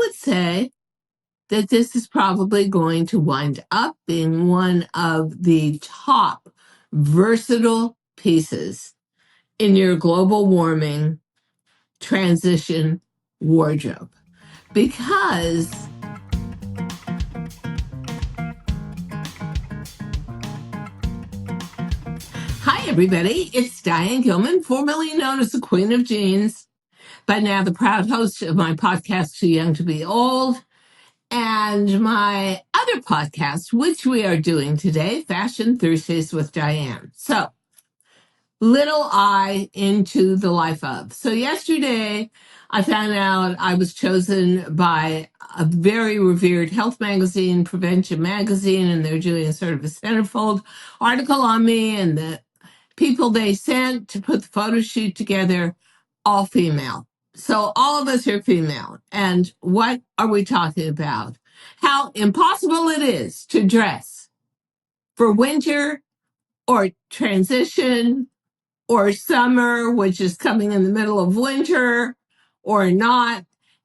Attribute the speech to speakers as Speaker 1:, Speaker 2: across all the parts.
Speaker 1: would say that this is probably going to wind up being one of the top versatile pieces in your global warming transition wardrobe. Because hi, everybody. It's Diane Gilman, formerly known as the Queen of Jeans, but now the proud host of my podcast, Too Young to Be Old, and my other podcast, which we are doing today, Fashion Thursdays with Diane. So, little eye into the life of. So, yesterday, I found out I was chosen by a very revered health magazine, Prevention Magazine, and they're doing a sort of a centerfold article on me and the people they sent to put the photo shoot together, all female. So all of us are female. And what are we talking about? How impossible it is to dress for winter or transition or summer, which is coming in the middle of winter or not.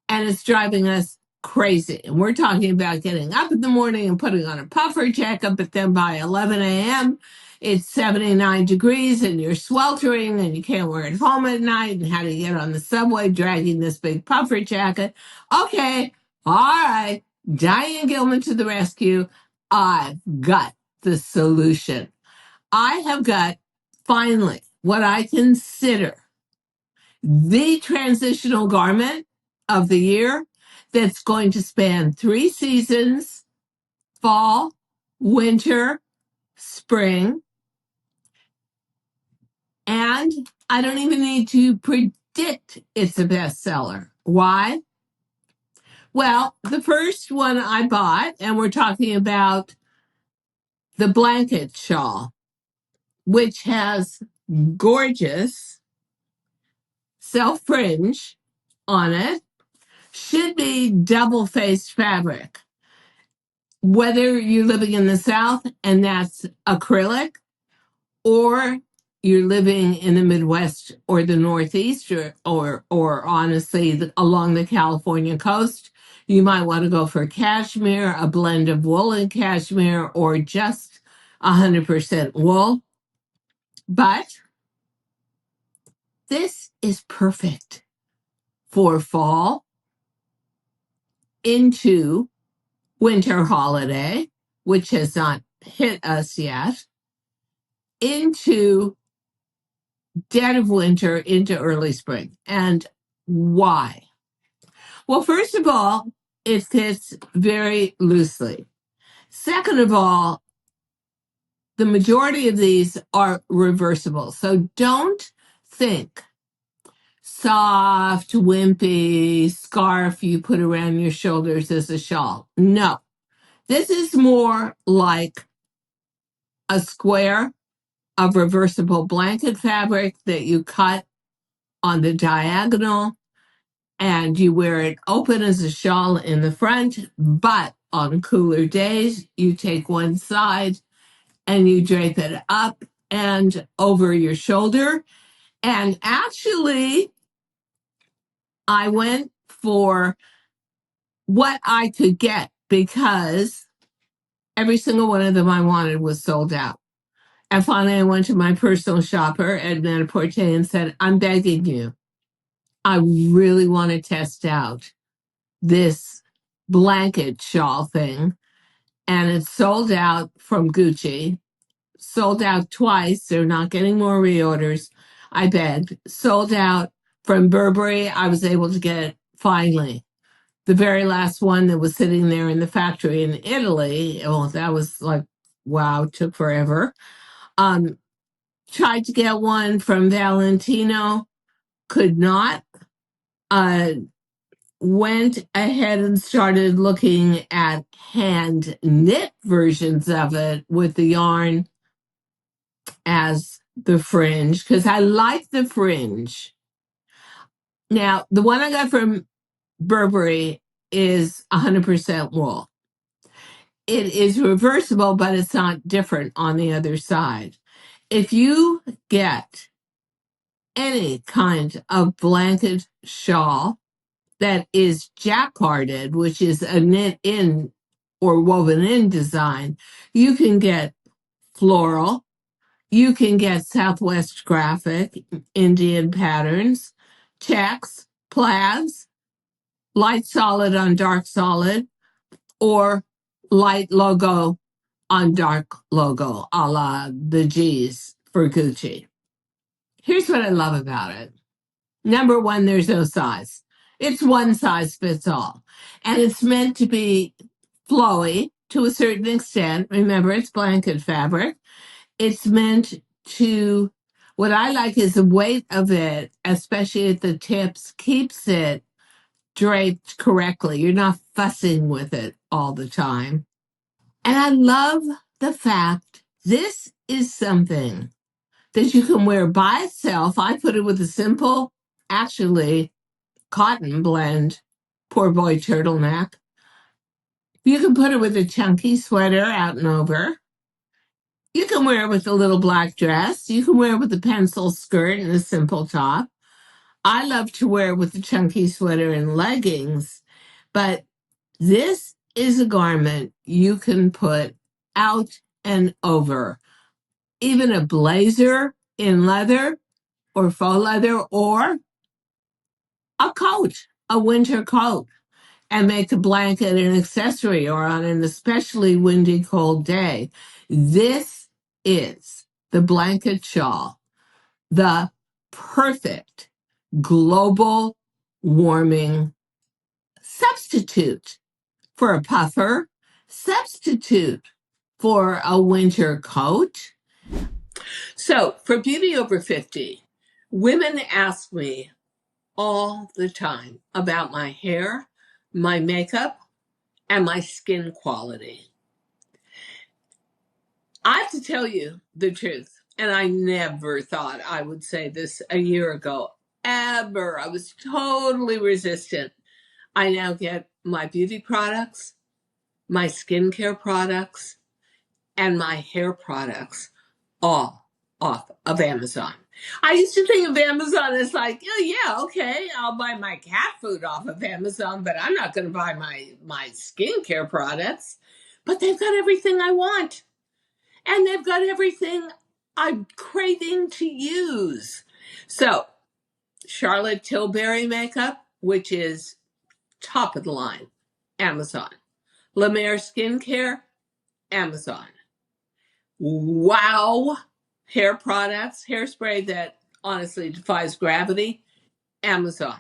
Speaker 1: And it's driving us crazy. And we're talking about getting up in the morning and putting on a puffer jacket, but then by 11 a.m., it's 79 degrees and you're sweltering and you can't wear it home at night. And how do you get on the subway dragging this big puffer jacket? Okay, all right. Diane Gilman to the rescue. I've got the solution. I have got finally what I consider the transitional garment of the year that's going to span 3 seasons: fall, winter, spring. And I don't even need to predict it's a bestseller. Why? Well, the first one I bought, and we're talking about the blanket shawl, which has gorgeous self fringe on it, should be double-faced fabric. Whether you're living in the South and that's acrylic, or you're living in the Midwest or the Northeast, or honestly along the California coast, you might want to go for cashmere, a blend of wool and cashmere, or just 100% wool. But this is perfect for fall into winter holiday, which has not hit us yet, into dead of winter, into early spring. And why? Well, first of all, it fits very loosely. Second of all, the majority of these are reversible. So don't think soft, wimpy scarf you put around your shoulders as a shawl. No, this is more like a square of reversible blanket fabric that you cut on the diagonal and you wear it open as a shawl in the front, but on cooler days, you take one side and you drape it up and over your shoulder. And actually, I went for what I could get because every single one of them I wanted was sold out. And finally, I went to my personal shopper at Net-a-Porter and said, I'm begging you, I really want to test out this blanket shawl thing. And it's sold out from Gucci, sold out twice. They're not getting more reorders. I begged. Sold out from Burberry. I was able to get it finally. The very last one that was sitting there in the factory in Italy, well, that was like, wow, took forever. Tried to get one from Valentino, could not. Went ahead and started looking at hand knit versions of it with the yarn as the fringe because I like the fringe. Now, the one I got from Burberry is 100% wool. It is reversible, but it's not different on the other side. If you get any kind of blanket shawl that is jacquarded, which is a knit in or woven in design, you can get floral, you can get Southwest graphic, Indian patterns, checks, plaids, light solid on dark solid, or light logo on dark logo, a la the G's for Gucci. Here's what I love about it. Number one, there's no size. It's one size fits all. And it's meant to be flowy to a certain extent. Remember, it's blanket fabric. It's meant to, what I like is the weight of it, especially at the tips, keeps it draped correctly. You're not fussing with it all the time. And I love the fact this is something that you can wear by itself. I put it with a simple, actually, cotton blend, poor boy turtleneck. You can put it with a chunky sweater out and over. You can wear it with a little black dress. You can wear it with a pencil skirt and a simple top. I love to wear it with a chunky sweater and leggings, but this is a garment you can put out and over. Even a blazer in leather or faux leather or a coat, a winter coat, and make a blanket an accessory or on an especially windy, cold day. This is the blanket shawl, the perfect global warming substitute for a puffer, substitute for a winter coat. So for Beauty Over 50, women ask me all the time about my hair, my makeup, and my skin quality. I have to tell you the truth, and I never thought I would say this a year ago, ever. I was totally resistant. I now get my beauty products, my skincare products, and my hair products all off of Amazon. I used to think of Amazon as like, oh yeah, okay, I'll buy my cat food off of Amazon, but I'm not going to buy my skincare products. But they've got everything I want, and they've got everything I'm craving to use. So, Charlotte Tilbury makeup, which is top of the line, Amazon. La Mer skincare, Amazon. Wow hair products, hairspray that honestly defies gravity, Amazon.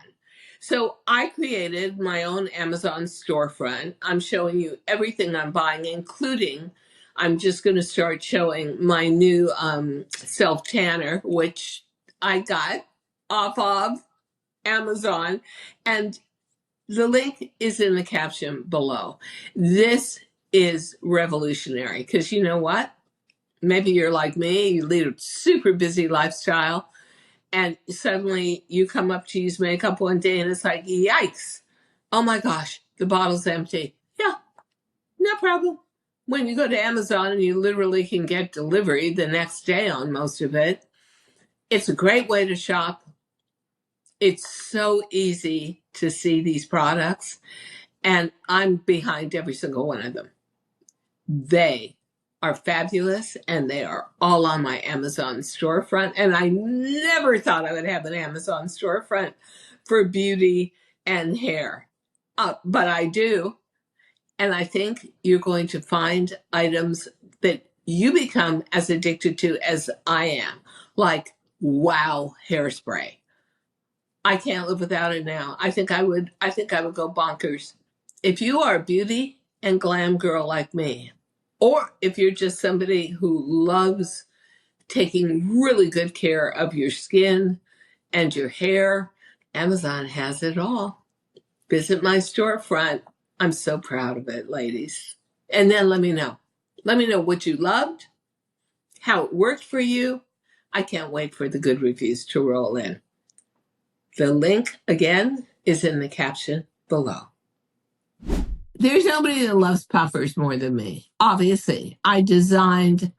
Speaker 1: So I created my own Amazon storefront. I'm showing you everything I'm buying, including I'm just going to start showing my new self tanner, which I got off of Amazon. And the link is in the caption below. This is revolutionary because you know what? Maybe you're like me, you lead a super busy lifestyle, and suddenly you come up to use makeup one day and it's like, yikes, oh my gosh, the bottle's empty. Yeah, no problem. When you go to Amazon and you literally can get delivery the next day on most of it, it's a great way to shop. It's so easy to see these products, and I'm behind every single one of them. They are fabulous, and they are all on my Amazon storefront. And I never thought I would have an Amazon storefront for beauty and hair, but I do. And I think you're going to find items that you become as addicted to as I am, like wow hairspray. I can't live without it now. I think I would go bonkers. If you are a beauty and glam girl like me, or if you're just somebody who loves taking really good care of your skin and your hair, Amazon has it all. Visit my storefront. I'm so proud of it, ladies. And then let me know. Let me know what you loved, how it worked for you. I can't wait for the good reviews to roll in. The link, again, is in the caption below. There's nobody that loves puffers more than me. Obviously, I designed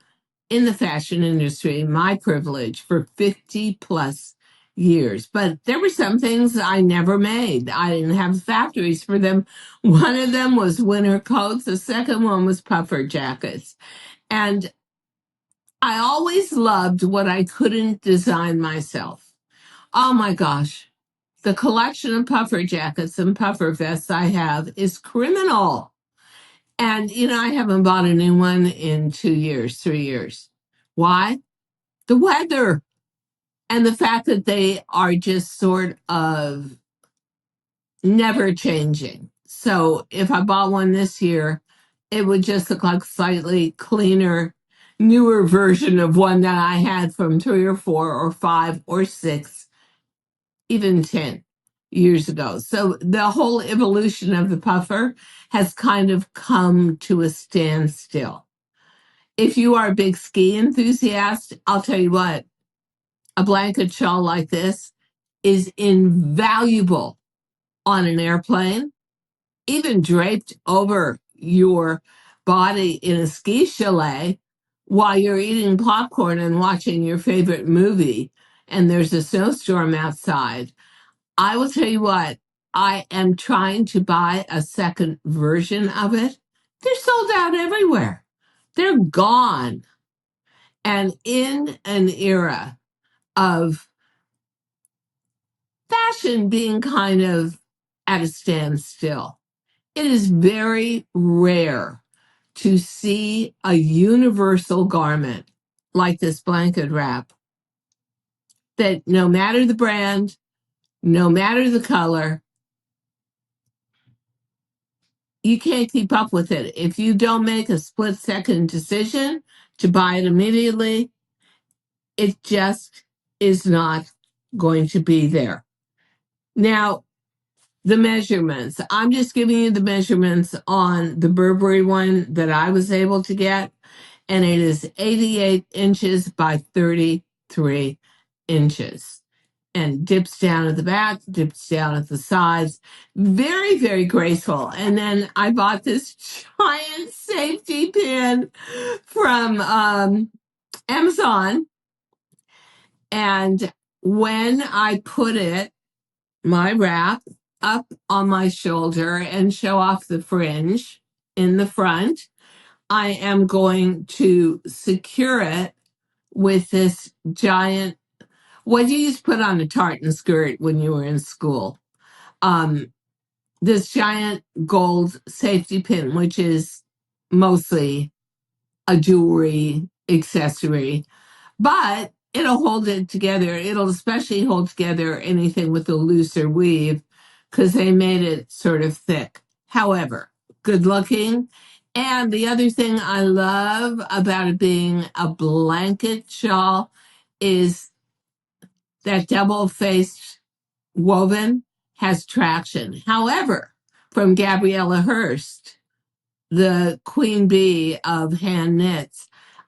Speaker 1: in the fashion industry, my privilege for 50 plus years. But there were some things I never made. I didn't have factories for them. One of them was winter coats. The second one was puffer jackets. And I always loved what I couldn't design myself. Oh my gosh. The collection of puffer jackets and puffer vests I have is criminal. And, I haven't bought a new one in 2 years, 3 years. Why? The weather and the fact that they are just sort of never changing. So if I bought one this year, it would just look like slightly cleaner, newer version of one that I had from 3 or 4 or 5 or 6, even 10 years ago. So the whole evolution of the puffer has kind of come to a standstill. If you are a big ski enthusiast, I'll tell you what, a blanket shawl like this is invaluable on an airplane, even draped over your body in a ski chalet while you're eating popcorn and watching your favorite movie and there's a snowstorm outside. I will tell you what, I am trying to buy a second version of it. They're sold out everywhere. They're gone. And in an era of fashion being kind of at a standstill, it is very rare to see a universal garment like this blanket wrap that no matter the brand, no matter the color, you can't keep up with it. If you don't make a split second decision to buy it immediately, it just is not going to be there. Now, the measurements. I'm just giving you the measurements on the Burberry one that I was able to get, and it is 88 inches by 33 inches. And dips down at the back, dips down at the sides. Very, very graceful. And then I bought this giant safety pin from Amazon. And when I put my wrap up on my shoulder and show off the fringe in the front, I am going to secure it with this giant, what you used to put on a tartan skirt when you were in school. This giant gold safety pin, which is mostly a jewelry accessory, but it'll hold it together. It'll especially hold together anything with a looser weave because they made it sort of thick. However, good looking. And the other thing I love about it being a blanket shawl is that double-faced woven has traction. However, from Gabriella Hearst, the queen bee of hand knits,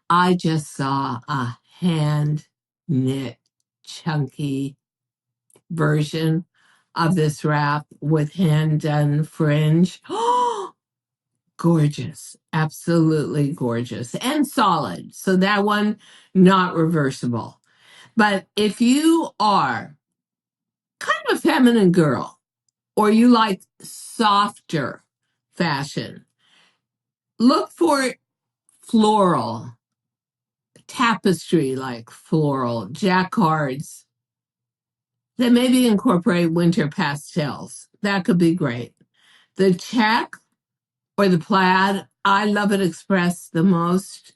Speaker 1: I just saw a hand knit chunky version of this wrap with hand done fringe. Oh, gorgeous. Absolutely gorgeous and solid. So that one, not reversible. But if you are kind of a feminine girl or you like softer fashion, look for floral, tapestry like floral, jacquards that maybe incorporate winter pastels. That could be great. The check or the plaid, I love it expressed the most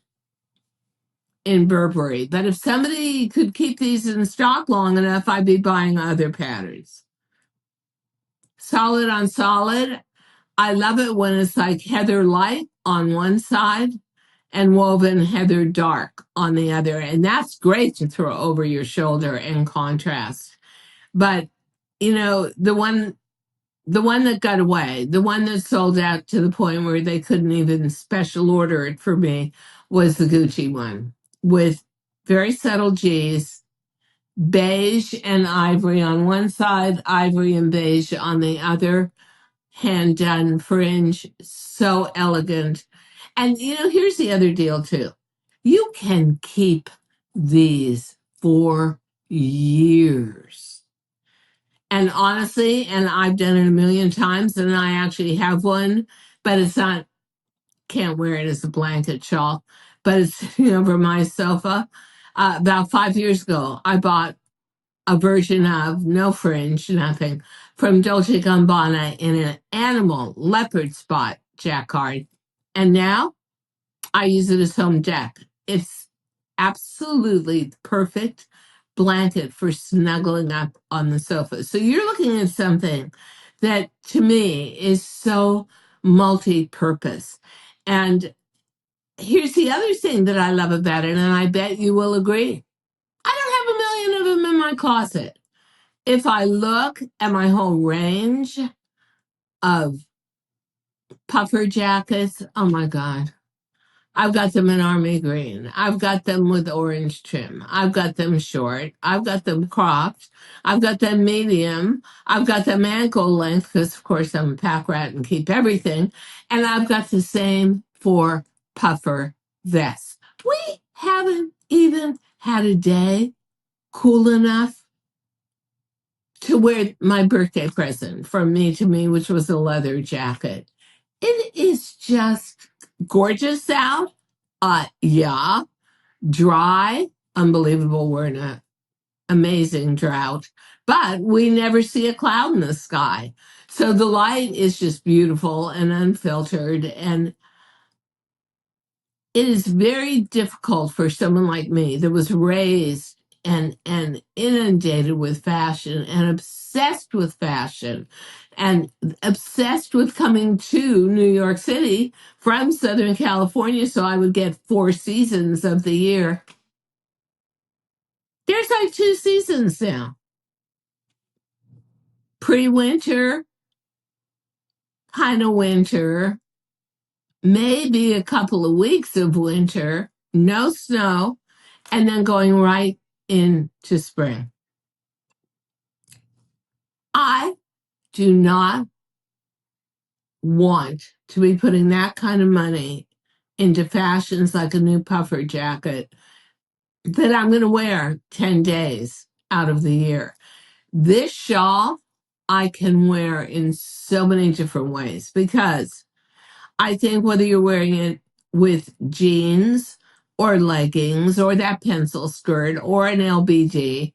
Speaker 1: in Burberry. But if somebody could keep these in stock long enough, I'd be buying other patterns. Solid on solid, I love it when it's like heather light on one side and woven heather dark on the other. And that's great to throw over your shoulder in contrast. But, the one that got away, the one that sold out to the point where they couldn't even special order it for me was the Gucci one with very subtle G's, beige and ivory on one side, ivory and beige on the other, hand done fringe, so elegant. And here's the other deal too. You can keep these for years. And honestly, and I've done it a million times, and I actually have one, but it's not, can't wear it as a blanket shawl, but it's sitting over my sofa. About 5 years ago, I bought a version of no fringe, nothing, from Dolce & Gabbana in an animal leopard spot jacquard. And now I use it as home deck. It's absolutely the perfect blanket for snuggling up on the sofa. So you're looking at something that to me is so multi-purpose. And here's the other thing that I love about it, and I bet you will agree. I don't have a million of them in my closet. If I look at my whole range of puffer jackets, oh my God. I've got them in army green. I've got them with orange trim. I've got them short. I've got them cropped. I've got them medium. I've got them ankle length because, of course, I'm a pack rat and keep everything. And I've got the same for puffer vests. We haven't even had a day cool enough to wear my birthday present from me to me, which was a leather jacket. It is just gorgeous out. Yeah, dry, unbelievable. We're in an amazing drought, but we never see a cloud in the sky. So the light is just beautiful and unfiltered. And it is very difficult for someone like me that was raised and inundated with fashion and obsessed with fashion and obsessed with coming to New York City from Southern California so I would get 4 seasons of the year. There's like 2 seasons now. Pre-winter, kind of winter, maybe a couple of weeks of winter, no snow, and then going right into spring. I do not want to be putting that kind of money into fashions like a new puffer jacket that I'm going to wear 10 days out of the year. This shawl I can wear in so many different ways because I think whether you're wearing it with jeans or leggings or that pencil skirt or an LBD,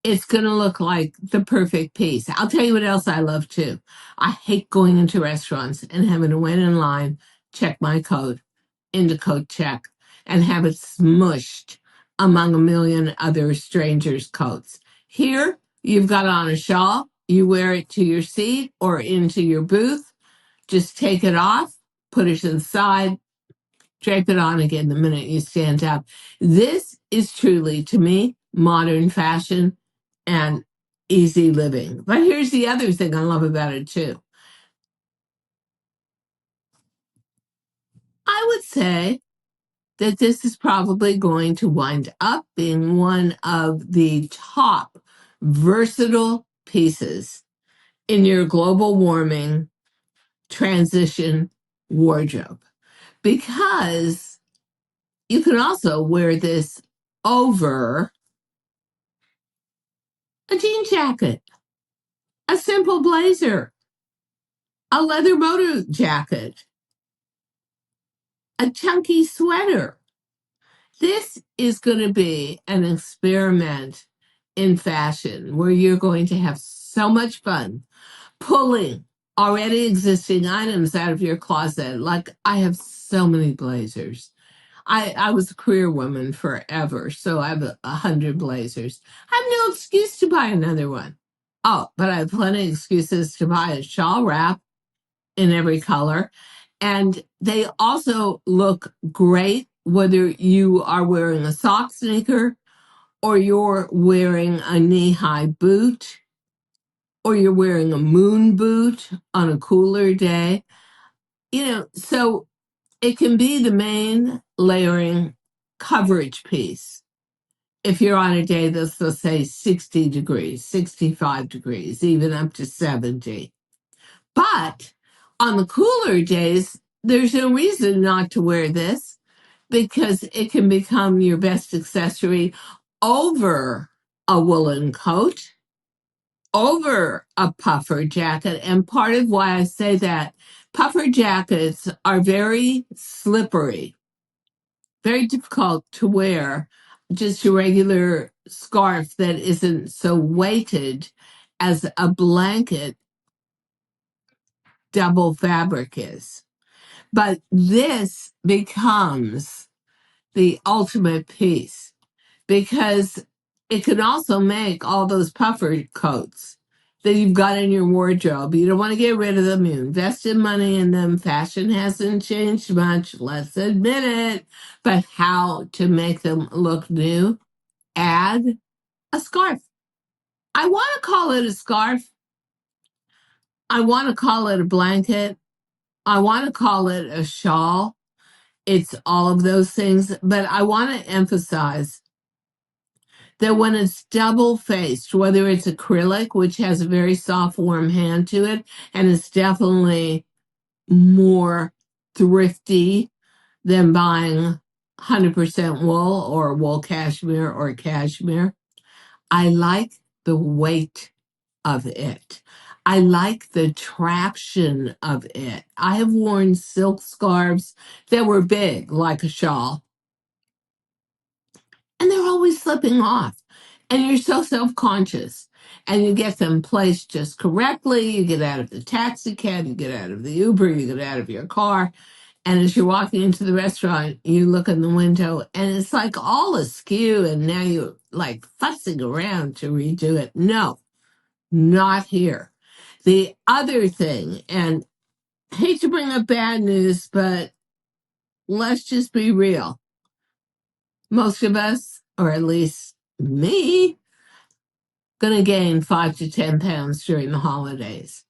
Speaker 1: it's going to look like the perfect piece. I'll tell you what else I love too. I hate going into restaurants and having to wait in line, check my coat, into coat check, and have it smushed among a million other strangers' coats. Here, you've got on a shawl, you wear it to your seat or into your booth, just take it off, put it to the side, drape it on again the minute you stand up. This is truly, to me, modern fashion and easy living. But here's the other thing I love about it too. I would say that this is probably going to wind up being one of the top versatile pieces in your global warming transition wardrobe because you can also wear this over a jean jacket, a simple blazer, a leather motor jacket, a chunky sweater. This is going to be an experiment in fashion where you're going to have so much fun pulling already existing items out of your closet. Like I have so many blazers. I was a career woman forever, so I have 100 blazers. I have no excuse to buy another one. Oh, but I have plenty of excuses to buy a shawl wrap in every color. And they also look great whether you are wearing a sock sneaker or you're wearing a knee-high boot or you're wearing a moon boot on a cooler day. So it can be the main layering coverage piece. If you're on a day that's, let's say, 60 degrees, 65 degrees, even up to 70. But on the cooler days, there's no reason not to wear this because it can become your best accessory over a woolen coat over a puffer jacket. And part of why I say that, puffer jackets are very slippery, very difficult to wear. Just a regular scarf that isn't so weighted as a blanket double fabric is. But this becomes the ultimate piece because it can also make all those puffer coats that you've got in your wardrobe. You don't want to get rid of them. You invested money in them. Fashion hasn't changed much, let's admit it. But how to make them look new? Add a scarf. I want to call it a scarf. I want to call it a blanket. I want to call it a shawl. It's all of those things. But I want to emphasize that when it's double faced, whether it's acrylic, which has a very soft, warm hand to it, and it's definitely more thrifty than buying 100% wool or wool cashmere or cashmere, I like the weight of it. I like the traction of it. I have worn silk scarves that were big, like a shawl, and they're always slipping off. And you're so self-conscious. And you get them placed just correctly. You get out of the taxi cab, you get out of the Uber, you get out of your car. And as you're walking into the restaurant, you look in the window and it's like all askew. And now you're like fussing around to redo it. No, not here. The other thing, and I hate to bring up bad news, but let's just be real. Most of us, or at least me, going to gain 5 to 10 pounds during the holidays.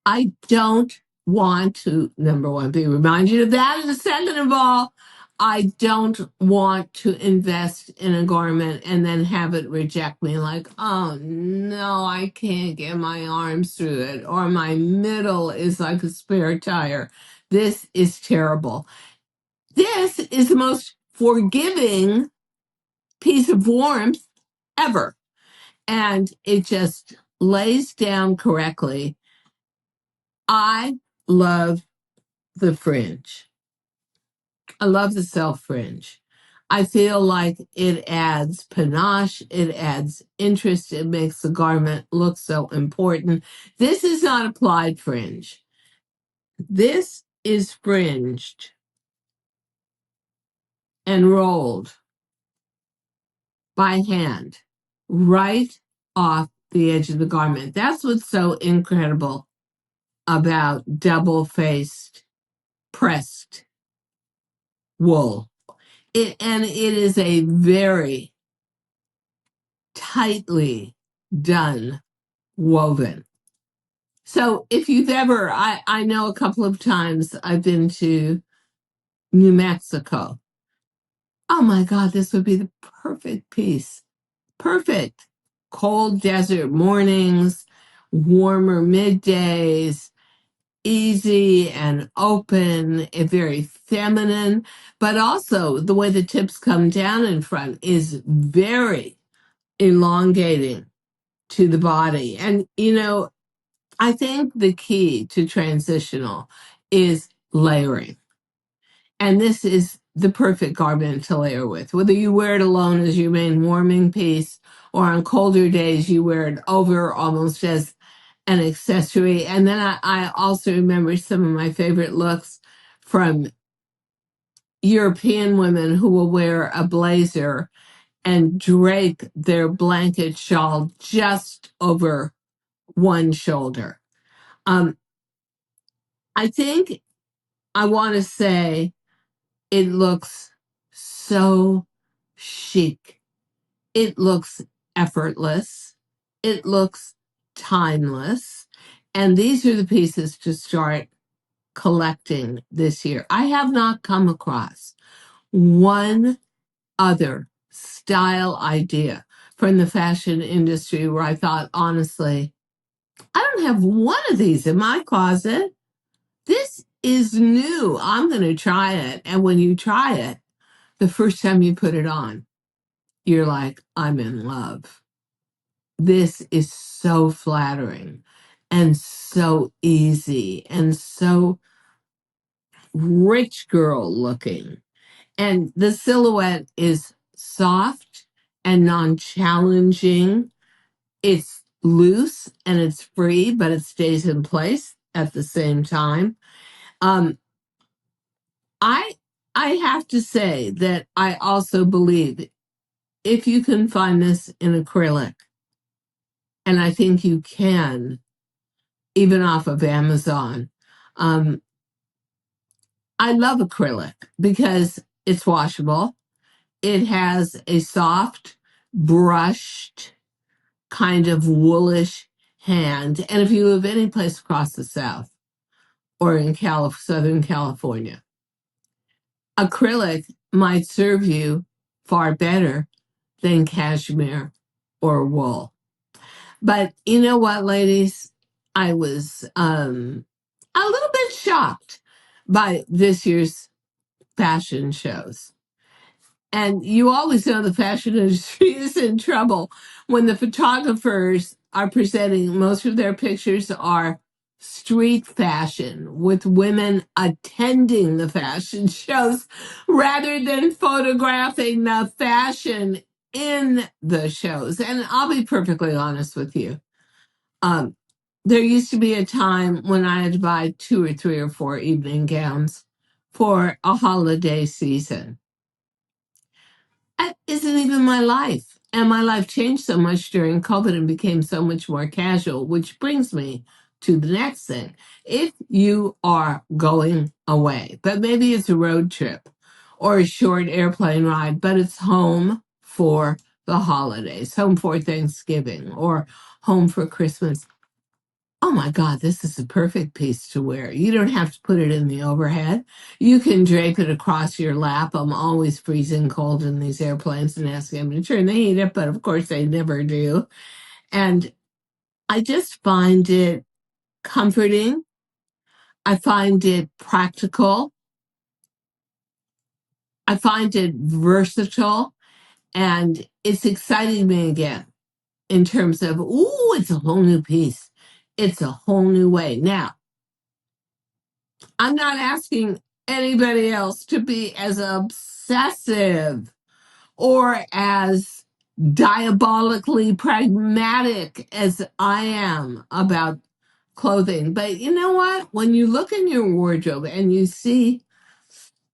Speaker 1: I don't want to, number one, be reminded of that. And second of all, I don't want to invest in a garment and then have it reject me like, oh no, I can't get my arms through it, or my middle is like a spare tire. This is terrible. This is the most forgiving piece of warmth ever. And it just lays down correctly. I love the fringe. I love the self fringe. I feel like it adds panache, it adds interest, it makes the garment look so important. This is not applied fringe. This is fringed and rolled by hand right off the edge of the garment. That's what's so incredible about double-faced pressed wool. And it is a very tightly done woven. So if you've ever, I know a couple of times I've been to New Mexico. Oh my God, this would be the perfect piece. Perfect. Cold desert mornings, warmer middays, easy and open, and very feminine, but also the way the tips come down in front is very elongating to the body. And, I think the key to transitional is layering. And this is the perfect garment to layer with, whether you wear it alone as your main warming piece, or on colder days, you wear it over almost as an accessory. And then I also remember some of my favorite looks from European women who will wear a blazer and drape their blanket shawl just over one shoulder. Um, I think I want to say it looks so chic. It looks effortless. It looks timeless. And these are the pieces to start collecting this year. I have not come across one other style idea from the fashion industry where I thought, honestly, I don't have one of these in my closet. This is new. I'm going to try it. And when you try it, the first time you put it on, you're like, I'm in love. this is so flattering and so easy and so rich girl looking. And the silhouette is soft and non-challenging. It's loose and it's free, but it stays in place at the same time. Um, I I have to say that I also believe if you can find this in acrylic, and I think you can, even off of Amazon. Um, I love acrylic because it's washable. It has a soft, brushed, kind of woolish hand. And if you live any place across the South or in Southern California, acrylic might serve you far better than cashmere or wool. But you know what, ladies? I was a little bit shocked by this year's fashion shows. And you always know the fashion industry is in trouble when the photographers are presenting, most of their pictures are street fashion with women attending the fashion shows rather than photographing the fashion in the shows. And I'll be perfectly honest with you. Um, there used to be a time when I had to buy 2 or 3 or 4 evening gowns for a holiday season. That isn't even my life. And my life changed so much during COVID and became so much more casual, which brings me to the next thing. If you are going away, but maybe it's a road trip or a short airplane ride, but it's home for the holidays, home for Thanksgiving, or home for Christmas. Oh my God, this is the perfect piece to wear. You don't have to put it in the overhead. You can drape it across your lap. I'm always freezing cold in these airplanes and asking them to turn the heat up, but of course they never do. And I just find it comforting. I find it practical. I find it versatile. And it's exciting me again in terms of, ooh, it's a whole new piece. It's a whole new way. Now, I'm not asking anybody else to be as obsessive or as diabolically pragmatic as I am about clothing. But you know what? When you look in your wardrobe and you see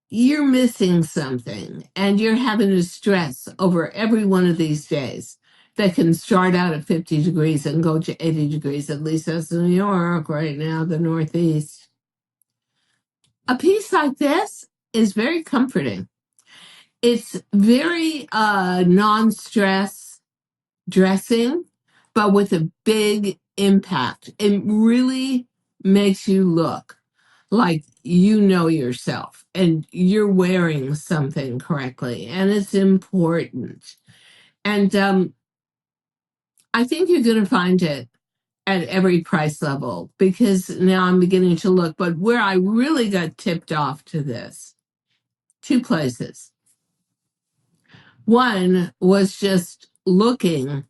Speaker 1: you're missing something and you're having to stress over every one of these days that can start out at 50 degrees and go to 80 degrees, at least that's New York right now, the Northeast. A piece like this is very comforting. It's very non-stress dressing, but with a big impact. It really makes you look like you know yourself and you're wearing something correctly, and it's important. And I think you're going to find it at every price level because now I'm beginning to look. But where I really got tipped off to this, 2 places. One was just looking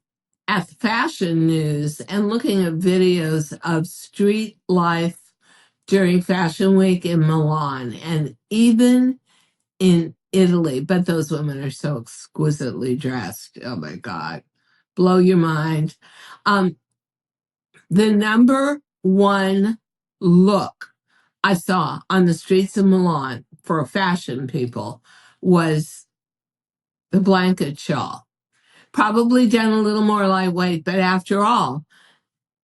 Speaker 1: at the fashion news and looking at videos of street life during Fashion Week in Milan and even in Italy. But those women are so exquisitely dressed. Oh my God. Blow your mind. Um, the number one look I saw on the streets of Milan for fashion people was the blanket shawl. Probably done a little more lightweight, but after all,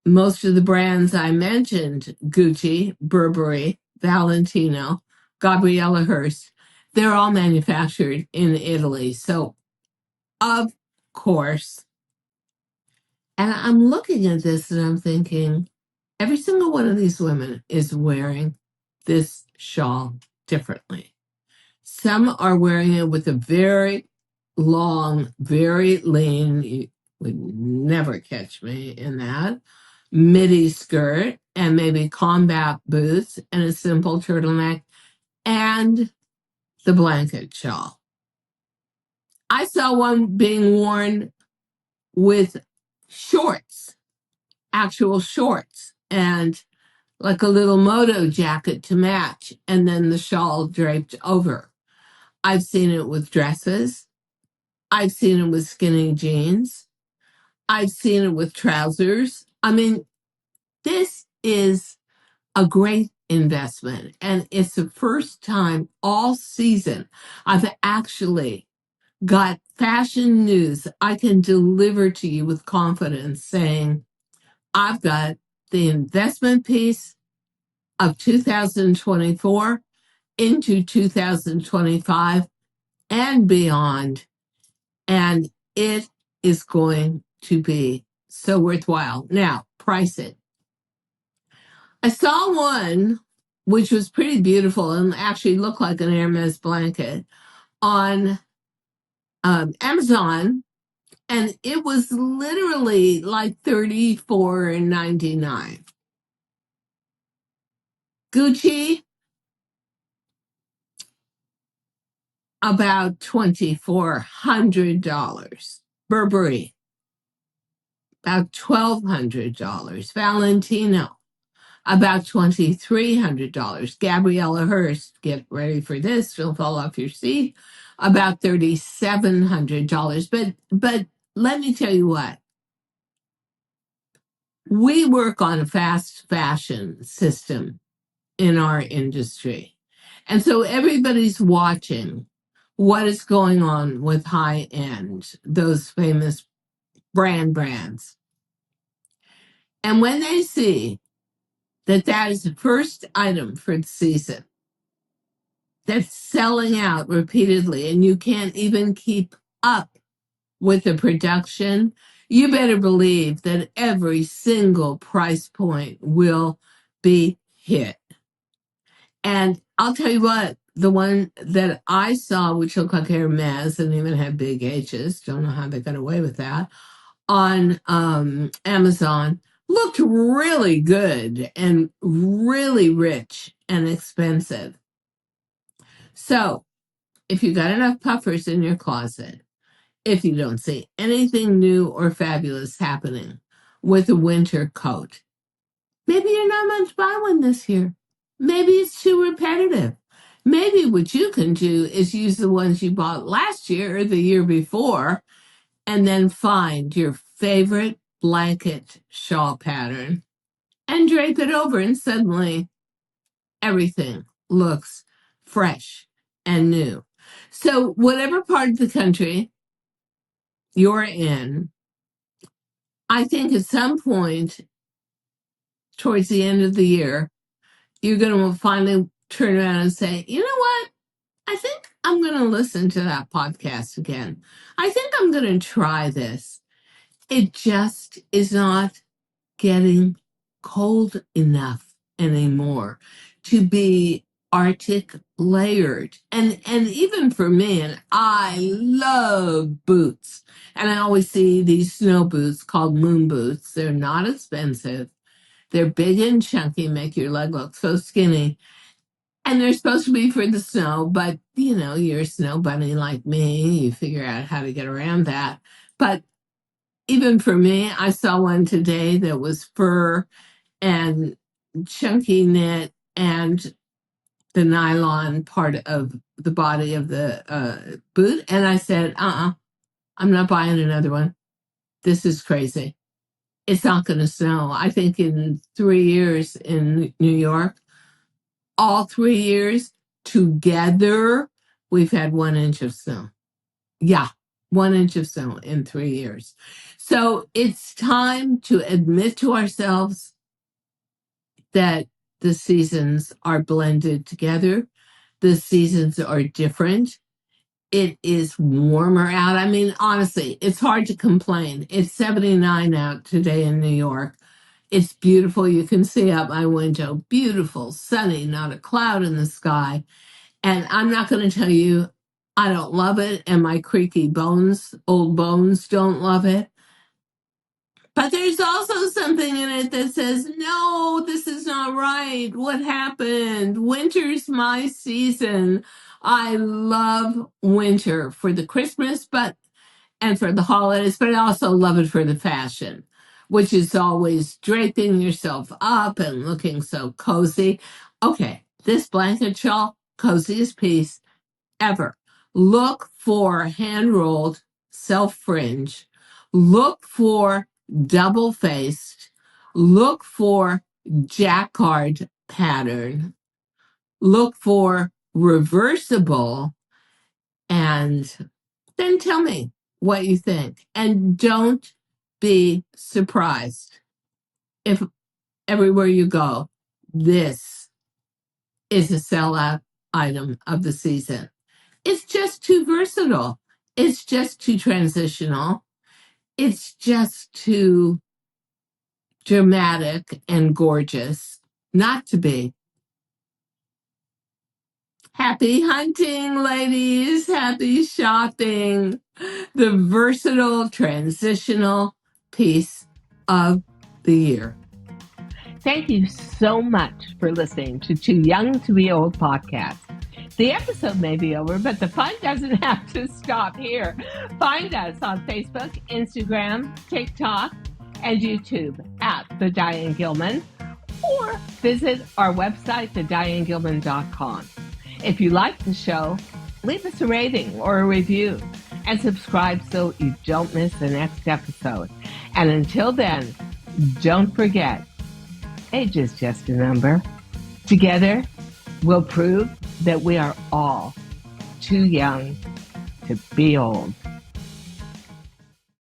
Speaker 1: most of the brands I mentioned, Gucci, Burberry, Valentino, Gabriela Hearst, they're all manufactured in Italy. So, of course, and I'm looking at this and I'm thinking, every single one of these women is wearing this shawl differently. Some are wearing it with a very long, very lean, you would never catch me in that, midi skirt and maybe combat boots and a simple turtleneck and the blanket shawl. I saw one being worn with shorts, actual shorts, and like a little moto jacket to match, and then the shawl draped over. I've seen it with dresses. I've seen it with skinny jeans. I've seen it with trousers. I mean, this is a great investment. And it's the first time all season I've actually got fashion news I can deliver to you with confidence saying, I've got the investment piece of 2024 into 2025 and beyond. And it is going to be so worthwhile. Now, price it. I saw one which was pretty beautiful and actually looked like an Hermes blanket on Amazon, and it was literally like $34.99. Gucci, about $2,400. Burberry, about $1,200. Valentino, about $2,300. Gabriella Hearst, get ready for this, she'll fall off your seat, about $3,700. But let me tell you what, we work on a fast fashion system in our industry. And so everybody's watching what is going on with high end, those famous brands. And when they see that that is the first item for the season that's selling out repeatedly and you can't even keep up with the production, you better believe that every single price point will be hit. And I'll tell you what, the one that I saw, which looked like Hermes and even had big H's, don't know how they got away with that, on Amazon, looked really good and really rich and expensive. So if you got enough puffers in your closet, if you don't see anything new or fabulous happening with a winter coat, maybe you're not meant to buy one this year. Maybe it's too repetitive. Maybe what you can do is use the ones you bought last year or the year before, and then find your favorite blanket shawl pattern and drape it over, and suddenly everything looks fresh and new. So, whatever part of the country you're in, I think at some point towards the end of the year, you're going to finally turn around and say, you know what? I think I'm going to listen to that podcast again. I think I'm going to try this. It just is not getting cold enough anymore to be Arctic layered. And even for me, and I love boots. And I always see these snow boots called moon boots. They're not expensive. They're big and chunky, make your leg look so skinny. And they're supposed to be for the snow, but you know, you're a snow bunny like me. You figure out how to get around that. But even for me, I saw one today that was fur and chunky knit and the nylon part of the body of the boot. And I said, I'm not buying another one. This is crazy. It's not going to snow. I think in 3 years in New York, all 3 years together, we've had 1 inch of snow. Yeah, 1 inch of snow in 3 years. So it's time to admit to ourselves that the seasons are blended together. The seasons are different. It is warmer out. I mean, honestly, it's hard to complain. It's 79 out today in New York. It's beautiful. You can see out my window. Beautiful, sunny, not a cloud in the sky. And I'm not going to tell you I don't love it and my creaky bones, old bones, don't love it. But there's also something in it that says, no, this is not right. What happened? Winter's my season. I love winter for the Christmas, but and for the holidays, but I also love it for the fashion, which is always draping yourself up and looking so cozy. Okay, this blanket shawl, coziest piece ever. Look for hand rolled self fringe. Look for double faced. Look for jacquard pattern. Look for reversible, and then tell me what you think. And don't be surprised if everywhere you go, this is a sellout item of the season. It's just too versatile. It's just too transitional. It's just too dramatic and gorgeous not to be. Happy hunting, ladies. Happy shopping. The versatile transitional piece of the year. Thank you so much for listening to Too Young to Be Old podcast. The episode may be over, but the fun doesn't have to stop here. Find us on Facebook, Instagram, TikTok, and YouTube at The Diane Gilman, or visit our website, thedianegilman.com. If you like the show, leave us a rating or a review and subscribe so you don't miss the next episode. And until then, don't forget, age is just a number. Together, we'll prove that we are all too young to be old.